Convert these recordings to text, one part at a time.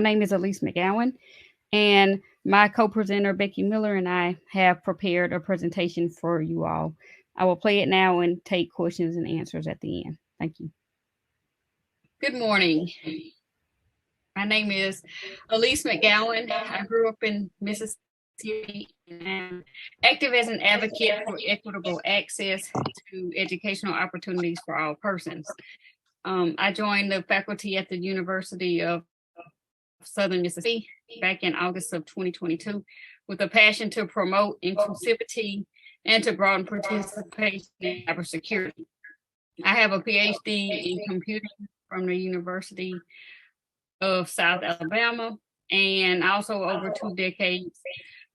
name is Aleise McGowan, and my co-presenter, Becky Miller, and I have prepared a presentation for you all. I will play it now and take questions and answers at the end. Thank you. Good morning. My name is Aleise McGowan. I grew up in Mississippi and am active as an advocate for equitable access to educational opportunities for all persons. I joined the faculty at the University of Southern Mississippi back in August of 2022 with a passion to promote inclusivity and to broaden participation in cybersecurity. I have a PhD in computing from the University of South Alabama, and also over 2 decades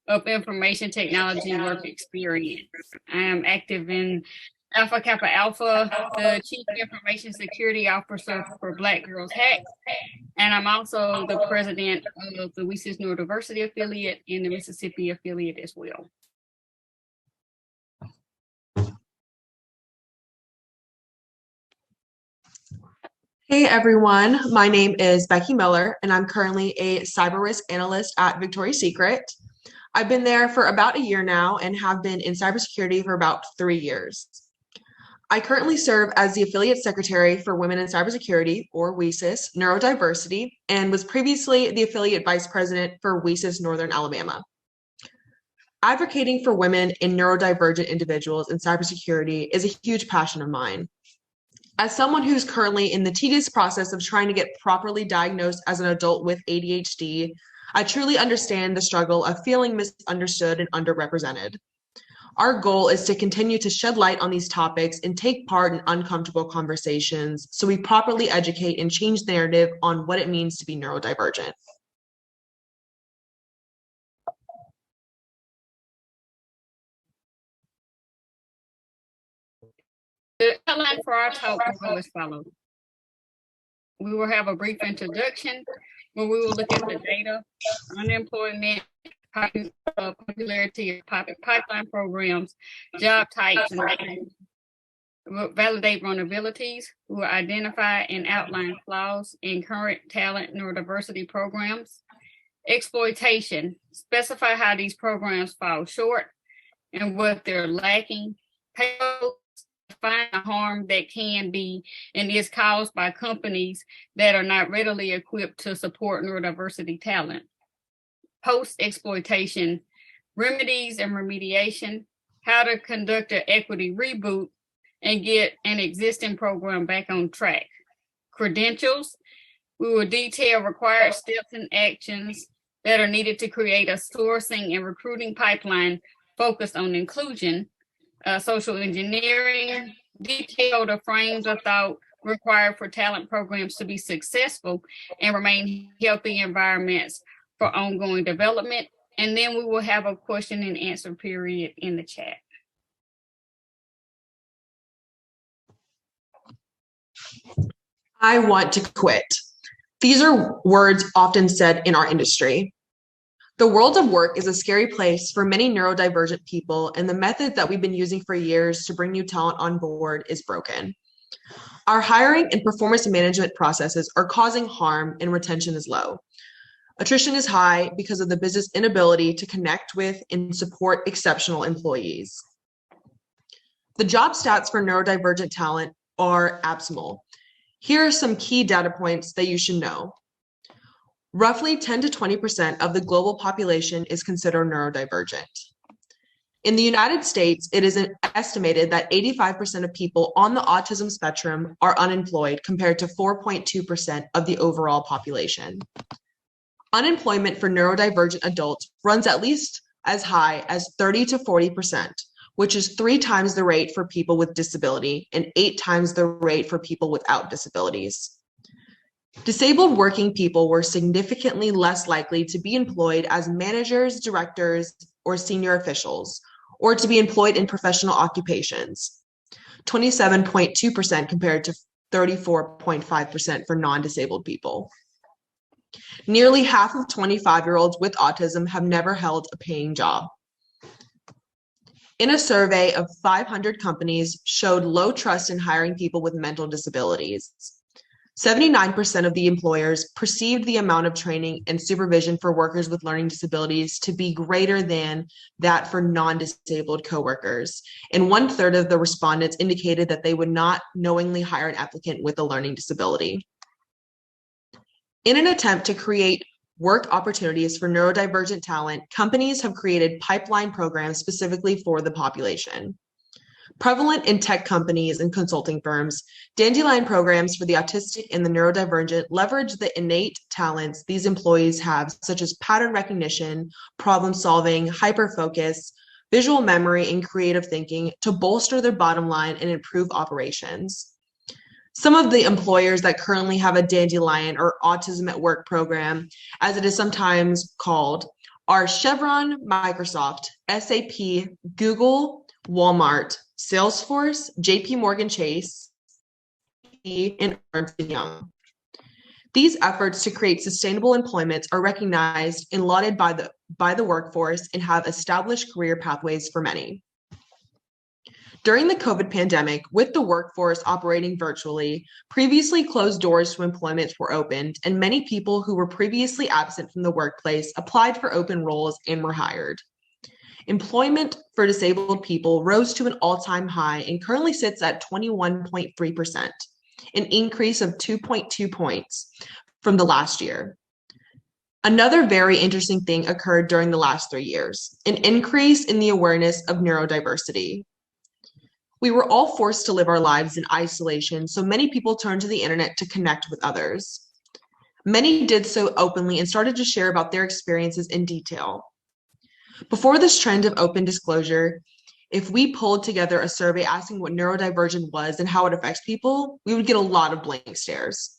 of information technology work experience. I am active in Alpha Kappa Alpha, the Chief Information Security Officer for Black Girls Hack, and I'm also the president of the WSIS Neuro-Diversity affiliate and the Mississippi affiliate as well. Hey everyone, my name is Becky Miller, and I'm currently a cyber risk analyst at Victoria's Secret. I've been there for about a year now and have been in cybersecurity for about 3 years. I currently serve as the affiliate secretary for Women in Cybersecurity, or WSIS, Neuro-Diversity, and was previously the affiliate vice president for WSIS Northern Alabama. Advocating for women and neurodivergent individuals in cybersecurity is a huge passion of mine. As someone who's currently in the tedious process of trying to get properly diagnosed as an adult with ADHD, I truly understand the struggle of feeling misunderstood and underrepresented. Our goal is to continue to shed light on these topics and take part in uncomfortable conversations so we properly educate and change the narrative on what it means to be neurodivergent. The outline for our talk will go as follows. We will have a brief introduction where we will look at the data, unemployment, popularity of pipeline programs, job types, and validate vulnerabilities. We will identify and outline flaws in current talent neurodiversity programs. Exploitation, specify how these programs fall short and what they're lacking. Find the harm that can be and is caused by companies that are not readily equipped to support neurodiversity talent. Post-exploitation, remedies and remediation, how to conduct an equity reboot and get an existing program back on track. Credentials, we will detail required steps and actions that are needed to create a sourcing and recruiting pipeline focused on inclusion. Social engineering, detail the frames of thought required for talent programs to be successful and remain healthy environments for ongoing development. And then we will have a question and answer period in the chat. I want to quit. These are words often said in our industry. The world of work is a scary place for many neurodivergent people, and the method that we've been using for years to bring new talent on board is broken. Our hiring and performance management processes are causing harm, and retention is low. Attrition is high because of the business inability to connect with and support exceptional employees. The job stats for neurodivergent talent are abysmal. Here are some key data points that you should know. Roughly 10 to 20% of the global population is considered neurodivergent. In the United States, it is estimated that 85% of people on the autism spectrum are unemployed compared to 4.2% of the overall population. Unemployment for neurodivergent adults runs at least as high as 30 to 40%, which is 3 times the rate for people with disability and 8 times the rate for people without disabilities. Disabled working people were significantly less likely to be employed as managers, directors, or senior officials, or to be employed in professional occupations, 27.2% compared to 34.5% for non-disabled people. Nearly half of 25-year-olds with autism have never held a paying job. In a survey of 500 companies showed low trust in hiring people with mental disabilities. 79% of the employers perceived the amount of training and supervision for workers with learning disabilities to be greater than that for non-disabled coworkers. And 1/3 of the respondents indicated that they would not knowingly hire an applicant with a learning disability. In an attempt to create work opportunities for neurodivergent talent, companies have created pipeline programs specifically for the population. Prevalent in tech companies and consulting firms, dandelion programs for the autistic and the neurodivergent leverage the innate talents these employees have, such as pattern recognition, problem solving, hyperfocus, visual memory, and creative thinking to bolster their bottom line and improve operations. Some of the employers that currently have a dandelion or autism at work program, as it is sometimes called, are Chevron, Microsoft, SAP, Google, Walmart, Salesforce, JP Morgan Chase, and Ernst & Young. These efforts to create sustainable employment are recognized and lauded by the workforce and have established career pathways for many. During the COVID pandemic, with the workforce operating virtually, previously closed doors to employment were opened, and many people who were previously absent from the workplace applied for open roles and were hired. Employment for disabled people rose to an all-time high and currently sits at 21.3%, an increase of 2.2 points from the last year. Another very interesting thing occurred during the last 3 years, an increase in the awareness of neurodiversity. We were all forced to live our lives in isolation, so many people turned to the internet to connect with others. Many did so openly and started to share about their experiences in detail. Before this trend of open disclosure, if we pulled together a survey asking what neurodivergent was and how it affects people, we would get a lot of blank stares.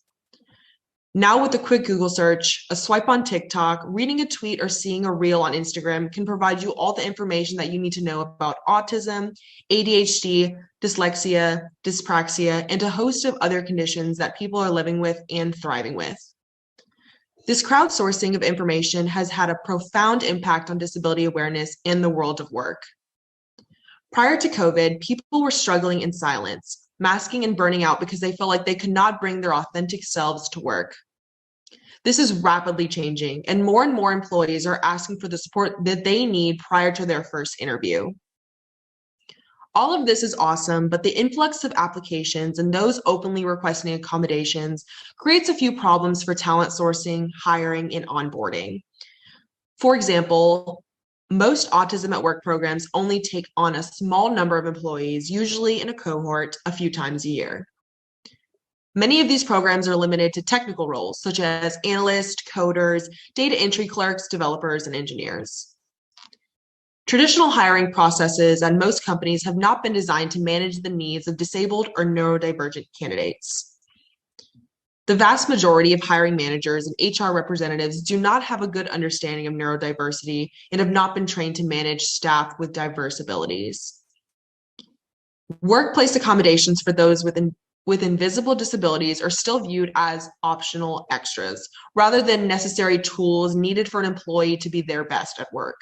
Now with a quick Google search, a swipe on TikTok, reading a tweet, or seeing a reel on Instagram can provide you all the information that you need to know about autism, ADHD, dyslexia, dyspraxia, and a host of other conditions that people are living with and thriving with. This crowdsourcing of information has had a profound impact on disability awareness in the world of work. Prior to COVID, people were struggling in silence, masking and burning out because they felt like they could not bring their authentic selves to work. This is rapidly changing, and more employees are asking for the support that they need prior to their first interview. All of this is awesome, but the influx of applications and those openly requesting accommodations creates a few problems for talent sourcing, hiring, and onboarding. For example, most autism at work programs only take on a small number of employees, usually in a cohort, a few times a year. Many of these programs are limited to technical roles, such as analysts, coders, data entry clerks, developers, and engineers. Traditional hiring processes at most companies have not been designed to manage the needs of disabled or neurodivergent candidates. The vast majority of hiring managers and HR representatives do not have a good understanding of neurodiversity and have not been trained to manage staff with diverse abilities. Workplace accommodations for those with invisible disabilities are still viewed as optional extras, rather than necessary tools needed for an employee to be their best at work.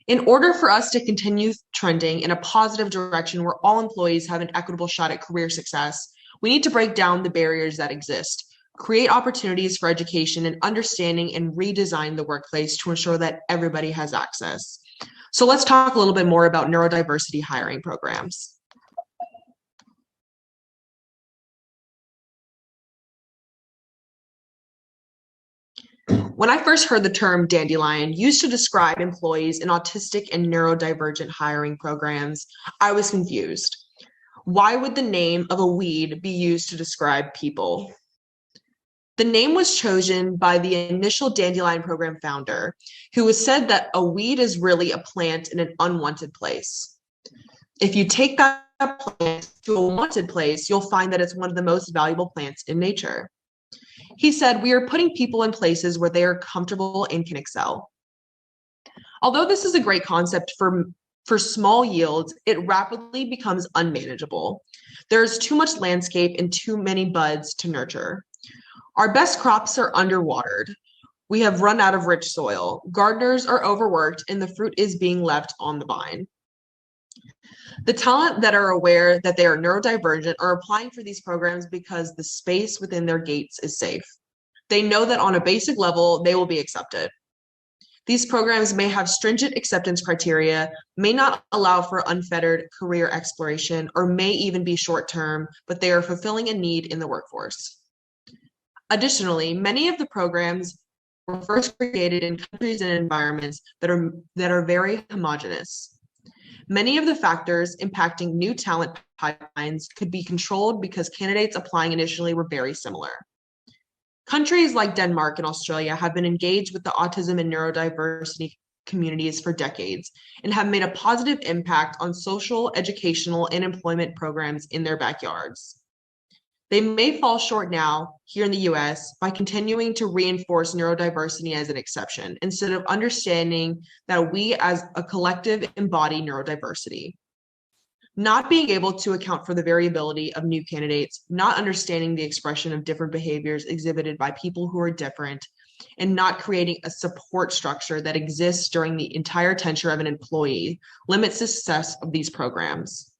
In order for us to continue trending in a positive direction where all employees have an equitable shot at career success, we need to break down the barriers that exist, create opportunities for education and understanding, and redesign the workplace to ensure that everybody has access. So let's talk a little bit more about neurodiversity hiring programs. When I first heard the term dandelion used to describe employees in autistic and neurodivergent hiring programs, I was confused. Why would the name of a weed be used to describe people? The name was chosen by the initial dandelion program founder, who has said that a weed is really a plant in an unwanted place. If you take that plant to a wanted place, you'll find that it's one of the most valuable plants in nature. He said, "We are putting people in places where they are comfortable and can excel." Although this is a great concept for small yields, it rapidly becomes unmanageable. There is too much landscape and too many buds to nurture. Our best crops are underwatered. We have run out of rich soil. Gardeners are overworked, and the fruit is being left on the vine. The talent that are aware that they are neurodivergent are applying for these programs because the space within their gates is safe. They know that on a basic level, they will be accepted. These programs may have stringent acceptance criteria, may not allow for unfettered career exploration, or may even be short-term, but they are fulfilling a need in the workforce. Additionally, many of the programs were first created in countries and environments that are very homogeneous. Many of the factors impacting new talent pipelines could be controlled because candidates applying initially were very similar. Countries like Denmark and Australia have been engaged with the autism and neurodiversity communities for decades and have made a positive impact on social, educational, and employment programs in their backyards. They may fall short now here in the US by continuing to reinforce neurodiversity as an exception instead of understanding that we as a collective embody neurodiversity. Not being able to account for the variability of new candidates, not understanding the expression of different behaviors exhibited by people who are different, and not creating a support structure that exists during the entire tenure of an employee limits the success of these programs.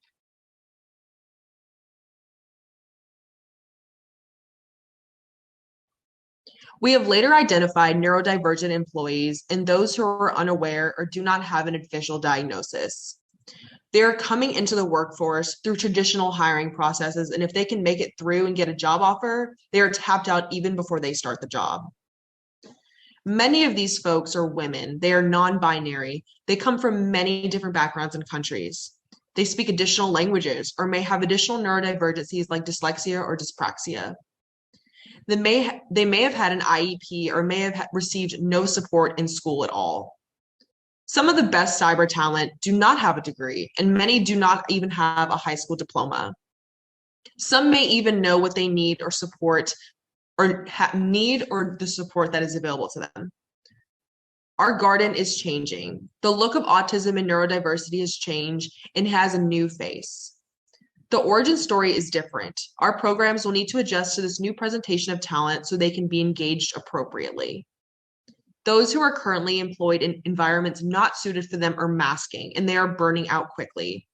We have later identified neurodivergent employees and those who are unaware or do not have an official diagnosis. They are coming into the workforce through traditional hiring processes, and if they can make it through and get a job offer, they are tapped out even before they start the job. Many of these folks are women. They are non-binary. They come from many different backgrounds and countries. They speak additional languages or may have additional neurodivergencies like dyslexia or dyspraxia. They may have had an IEP or may have received no support in school at all. Some of the best cyber talent do not have a degree, and many do not even have a high school diploma. Some may even know what they need or support or the support that is available to them. Our garden is changing. The look of autism and neurodiversity has changed and has a new face. The origin story is different. Our programs will need to adjust to this new presentation of talent so they can be engaged appropriately. Those who are currently employed in environments not suited for them are masking, and they are burning out quickly.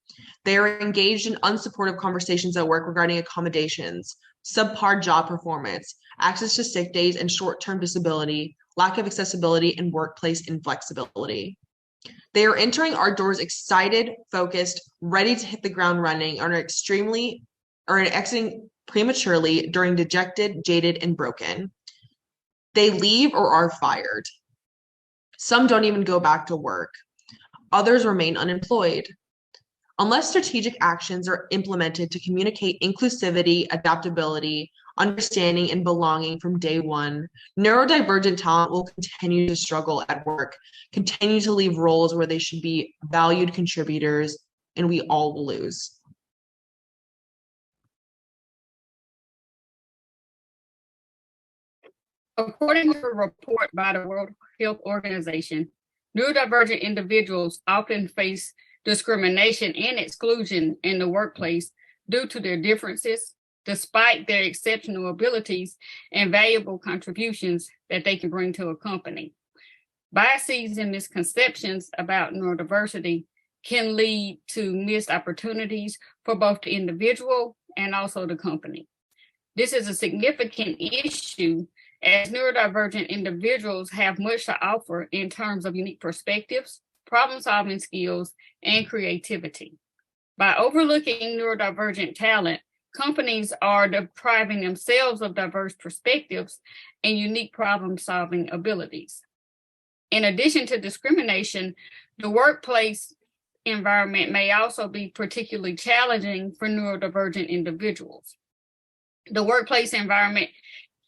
They are engaged in unsupportive conversations at work regarding accommodations, subpar job performance, access to sick days and short-term disability, lack of accessibility, and workplace inflexibility. They are entering our doors excited, focused, ready to hit the ground running, and are exiting prematurely during dejected, jaded, and broken. They leave or are fired. Some don't even go back to work. Others remain unemployed. Unless strategic actions are implemented to communicate inclusivity, adaptability, understanding, and belonging from day one, neurodivergent talent will continue to struggle at work, continue to leave roles where they should be valued contributors, and we all will lose. According to a report by the World Health Organization, neurodivergent individuals often face discrimination and exclusion in the workplace due to their differences, despite their exceptional abilities and valuable contributions that they can bring to a company. Biases and misconceptions about neurodiversity can lead to missed opportunities for both the individual and also the company. This is a significant issue as neurodivergent individuals have much to offer in terms of unique perspectives, problem-solving skills, and creativity. By overlooking neurodivergent talent, companies are depriving themselves of diverse perspectives and unique problem-solving abilities. In addition to discrimination, the workplace environment may also be particularly challenging for neurodivergent individuals. The workplace environment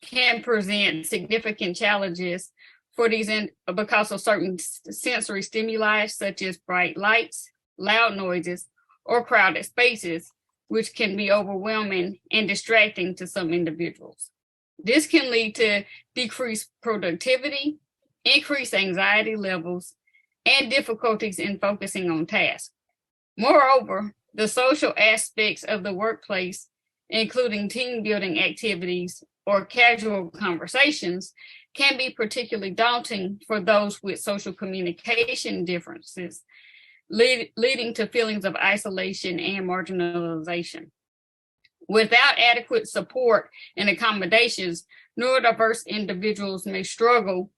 can present significant challenges for these because of certain sensory stimuli, such as bright lights, loud noises, or crowded spaces, which can be overwhelming and distracting to some individuals. This can lead to decreased productivity, increased anxiety levels, and difficulties in focusing on tasks. Moreover, the social aspects of the workplace, including team building activities or casual conversations, can be particularly daunting for those with social communication differences leading to feelings of isolation and marginalization. Without adequate support and accommodations, neurodiverse individuals may struggle.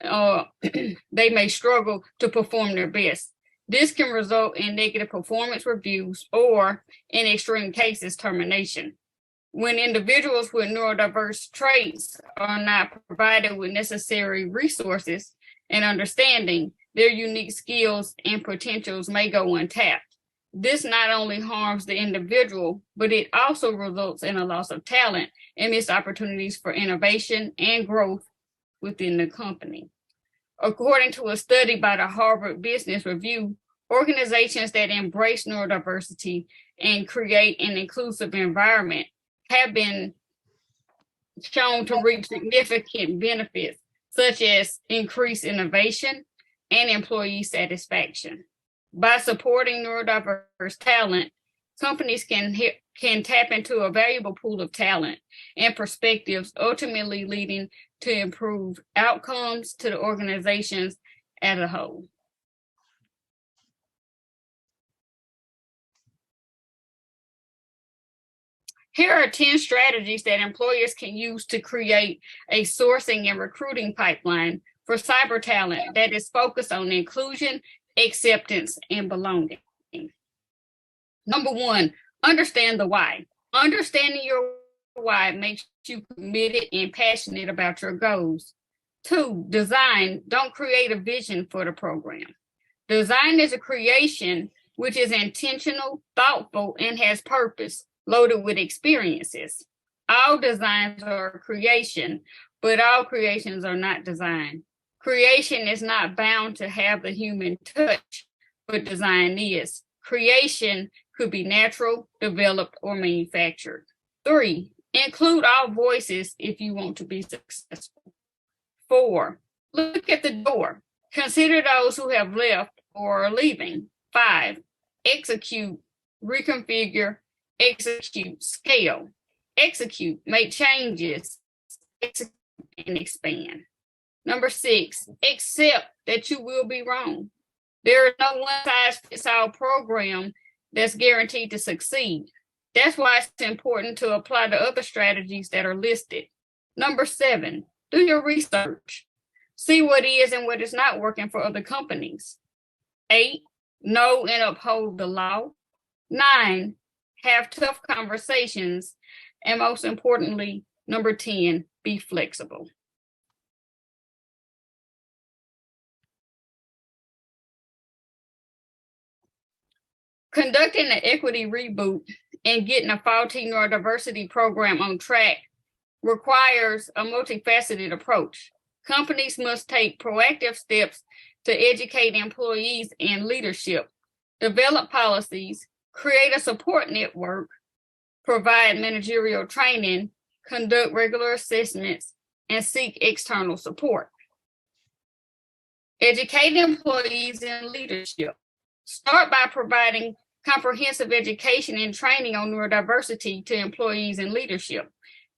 They may struggle to perform their best. This can result in negative performance reviews or, in extreme cases, termination. When individuals with neurodiverse traits are not provided with necessary resources and understanding, their unique skills and potentials may go untapped. This not only harms the individual, but it also results in a loss of talent and missed opportunities for innovation and growth within the company. According to a study by the Harvard Business Review, organizations that embrace neurodiversity and create an inclusive environment have been shown to reap significant benefits, such as increased innovation and employee satisfaction. By supporting neurodiverse talent, companies can tap into a valuable pool of talent and perspectives, ultimately leading to improved outcomes to the organizations as a whole. Here are 10 strategies that employers can use to create a sourcing and recruiting pipeline for cyber talent that is focused on inclusion, acceptance, and belonging. Number one, understand the why. Understanding your why makes you committed and passionate about your goals. 2, design. Don't create a vision for the program. Design is a creation which is intentional, thoughtful, and has purpose, loaded with experiences. All designs are a creation, but all creations are not design. Creation is not bound to have the human touch, but design is. Creation could be natural, developed, or manufactured. 3, include all voices if you want to be successful. 4, look at the door. Consider those who have left or are leaving. 5, execute, reconfigure, execute, scale. Execute, make changes, execute, and expand. Number 6, accept that you will be wrong. There is no one-size-fits-all program that's guaranteed to succeed. That's why it's important to apply the other strategies that are listed. Number 7, do your research. See what is and what is not working for other companies. 8, know and uphold the law. 9, have tough conversations. And most importantly, number 10, be flexible. Conducting an equity reboot and getting a faulty neurodiversity program on track requires a multifaceted approach. Companies must take proactive steps to educate employees and leadership, develop policies, create a support network, provide managerial training, conduct regular assessments, and seek external support. Educate employees and leadership. Start by providing comprehensive education and training on neurodiversity to employees and leadership.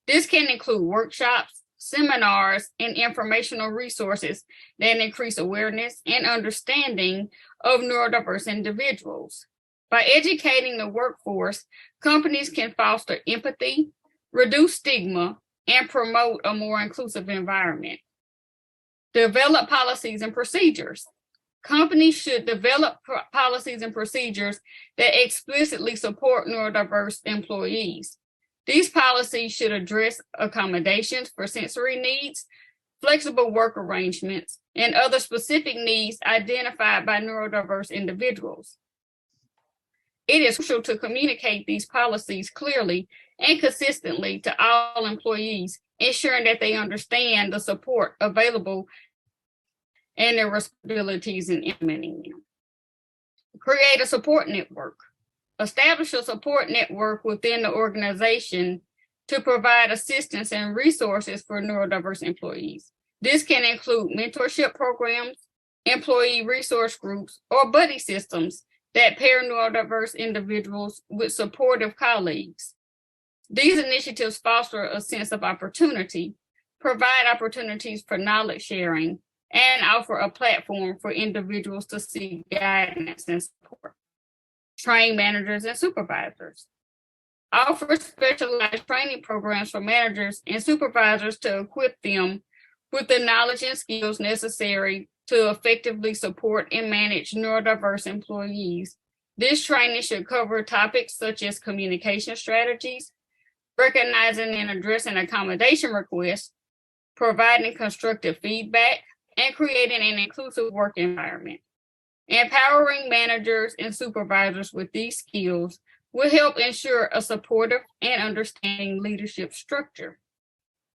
This can include workshops, seminars, and informational resources that increase awareness and understanding of neurodiverse individuals. By educating the workforce, companies can foster empathy, reduce stigma, and promote a more inclusive environment. Develop policies and procedures. Companies should develop policies and procedures that explicitly support neurodiverse employees. These policies should address accommodations for sensory needs, flexible work arrangements, and other specific needs identified by neurodiverse individuals. It is crucial to communicate these policies clearly and consistently to all employees, ensuring that they understand the support available and their responsibilities in implementing them. Create a support network. Establish a support network within the organization to provide assistance and resources for neurodiverse employees. This can include mentorship programs, employee resource groups, or buddy systems that pair neurodiverse individuals with supportive colleagues. These initiatives foster a sense of opportunity, provide opportunities for knowledge sharing, and offer a platform for individuals to seek guidance and support. Train managers and supervisors. Offer specialized training programs for managers and supervisors to equip them with the knowledge and skills necessary to effectively support and manage neurodiverse employees. This training should cover topics such as communication strategies, recognizing and addressing accommodation requests, providing constructive feedback, and creating an inclusive work environment. Empowering managers and supervisors with these skills will help ensure a supportive and understanding leadership structure.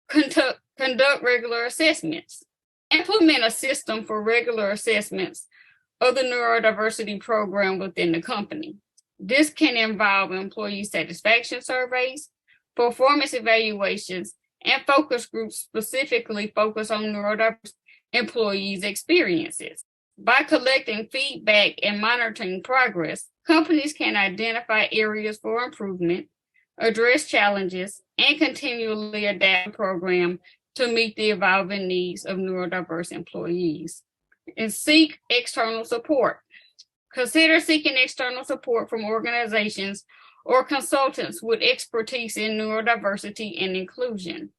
Conduct regular assessments. Implement a system for regular assessments of the neurodiversity program within the company. This can involve employee satisfaction surveys, performance evaluations, and focus groups specifically focused on neurodiverse employees' experiences. By collecting feedback and monitoring progress, companies can identify areas for improvement, address challenges, and continually adapt the program to meet the evolving needs of neurodiverse employees. And seek external support. Consider seeking external support from organizations or consultants with expertise in neurodiversity and inclusion.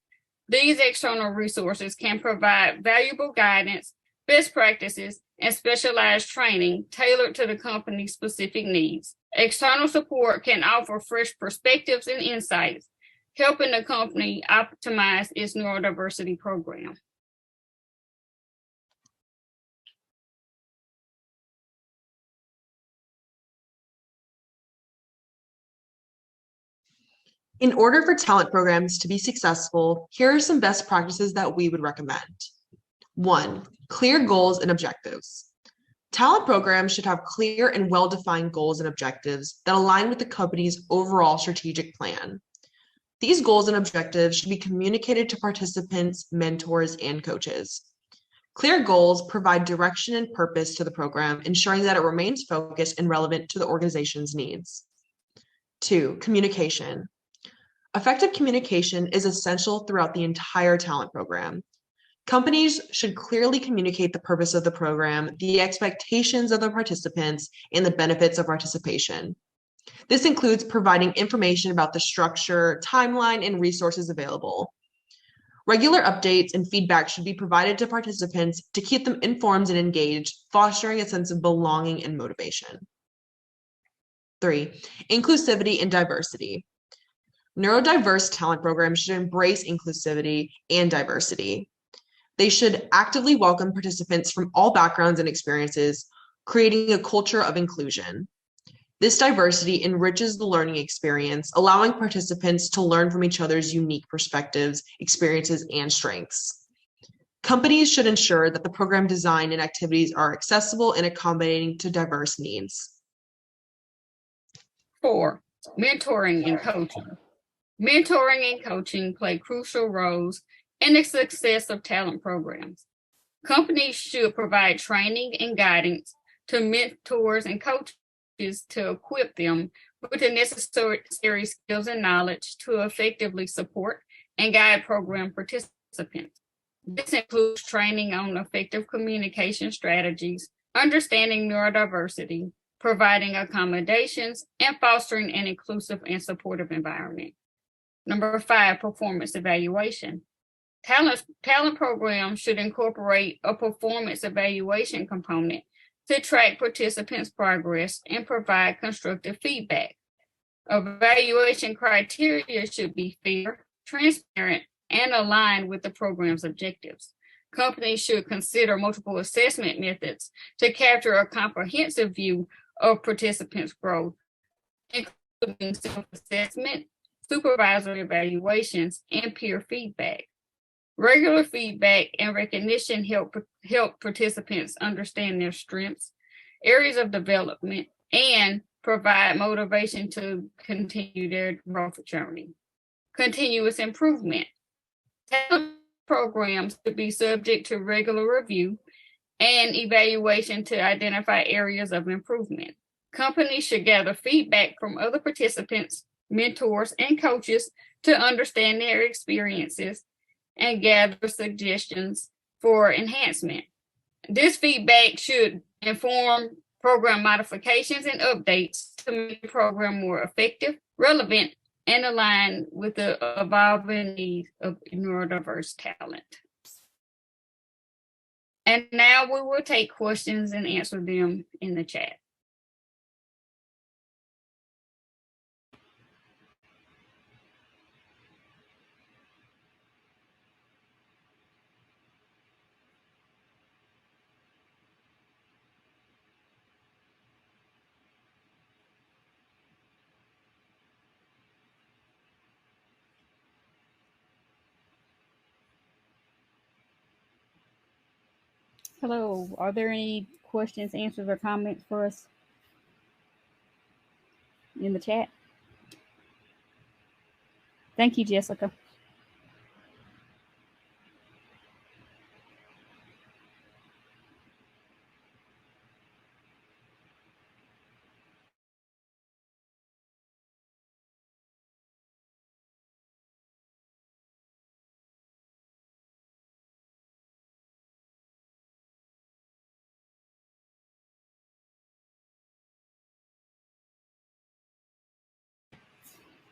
These external resources can provide valuable guidance, best practices, and specialized training tailored to the company's specific needs. External support can offer fresh perspectives and insights, helping the company optimize its neurodiversity program. In order for talent programs to be successful, here are some best practices that we would recommend. 1. Clear goals and objectives. Talent programs should have clear and well-defined goals and objectives that align with the company's overall strategic plan. These goals and objectives should be communicated to participants, mentors, and coaches. Clear goals provide direction and purpose to the program, ensuring that it remains focused and relevant to the organization's needs. 2. Communication. Effective communication is essential throughout the entire talent program. Companies should clearly communicate the purpose of the program, the expectations of the participants, and the benefits of participation. This includes providing information about the structure, timeline, and resources available. Regular updates and feedback should be provided to participants to keep them informed and engaged, fostering a sense of belonging and motivation. 3. Inclusivity and diversity. Neurodiverse talent programs should embrace inclusivity and diversity. They should actively welcome participants from all backgrounds and experiences, creating a culture of inclusion. This diversity enriches the learning experience, allowing participants to learn from each other's unique perspectives, experiences, and strengths. Companies should ensure that the program design and activities are accessible and accommodating to diverse needs. 4. Mentoring and coaching. Mentoring and coaching play crucial roles in the success of talent programs. Companies should provide training and guidance to mentors and coaches to equip them with the necessary skills and knowledge to effectively support and guide program participants. This includes training on effective communication strategies, understanding neurodiversity, providing accommodations, and fostering an inclusive and supportive environment. Number 5, performance evaluation. Talent programs should incorporate a performance evaluation component to track participants' progress and provide constructive feedback. Evaluation criteria should be fair, transparent, and aligned with the program's objectives. Companies should consider multiple assessment methods to capture a comprehensive view of participants' growth, including self-assessment, supervisory evaluations, and peer feedback. Regular feedback and recognition help participants understand their strengths, areas of development, and provide motivation to continue their growth journey. Continuous improvement. Talent programs should be subject to regular review and evaluation to identify areas of improvement. Companies should gather feedback from other participants, mentors, and coaches to understand their experiences and gather suggestions for enhancement. This feedback should inform program modifications and updates to make the program more effective, relevant, and aligned with the evolving needs of neurodiverse talent. And now we will take questions and answer them in the chat. Hello, are there any questions, answers, or comments for us in the chat? Thank you, Jessica.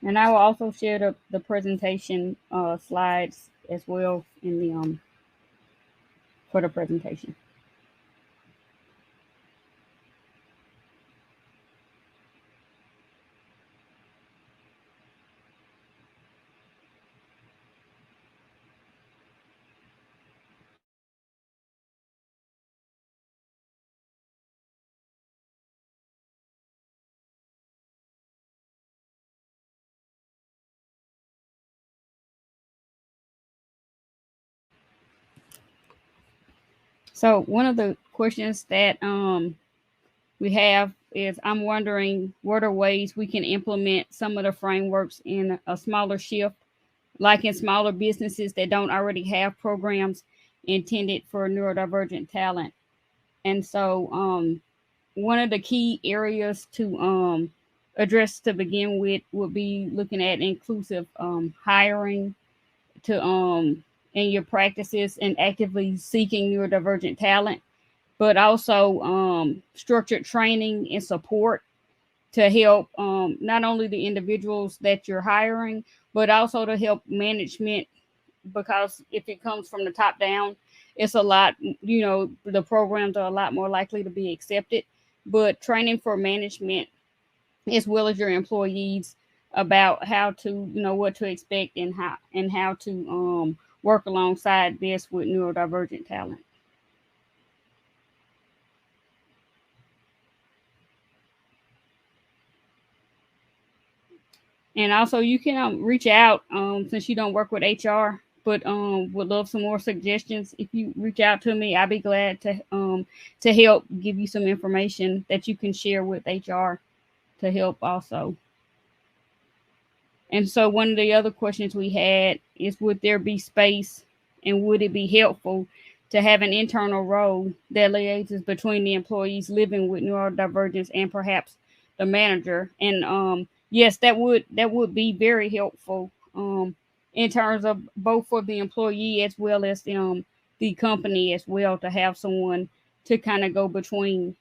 And I will also share the presentation slides as well in the for the presentation. So one of the questions that we have is, I'm wondering what are ways we can implement some of the frameworks in a smaller shift, like in smaller businesses that don't already have programs intended for neurodivergent talent. And so one of the key areas to address to begin with would be looking at inclusive hiring to in your practices and actively seeking neurodivergent talent, but also structured training and support to help not only the individuals that you're hiring, but also to help management, because if it comes from the top down, it's a lot, the programs are a lot more likely to be accepted. But training for management as well as your employees about how to, what to expect and how to work alongside this with neurodivergent talent. And also you can reach out since you don't work with HR, but would love some more suggestions. If you reach out to me, I'd be glad to help give you some information that you can share with HR to help also. And so one of the other questions we had is, would there be space and would it be helpful to have an internal role that liaises between the employees living with neurodivergence and perhaps the manager? And yes, that would be very helpful in terms of both for the employee as well as the company as well, to have someone to kind of go between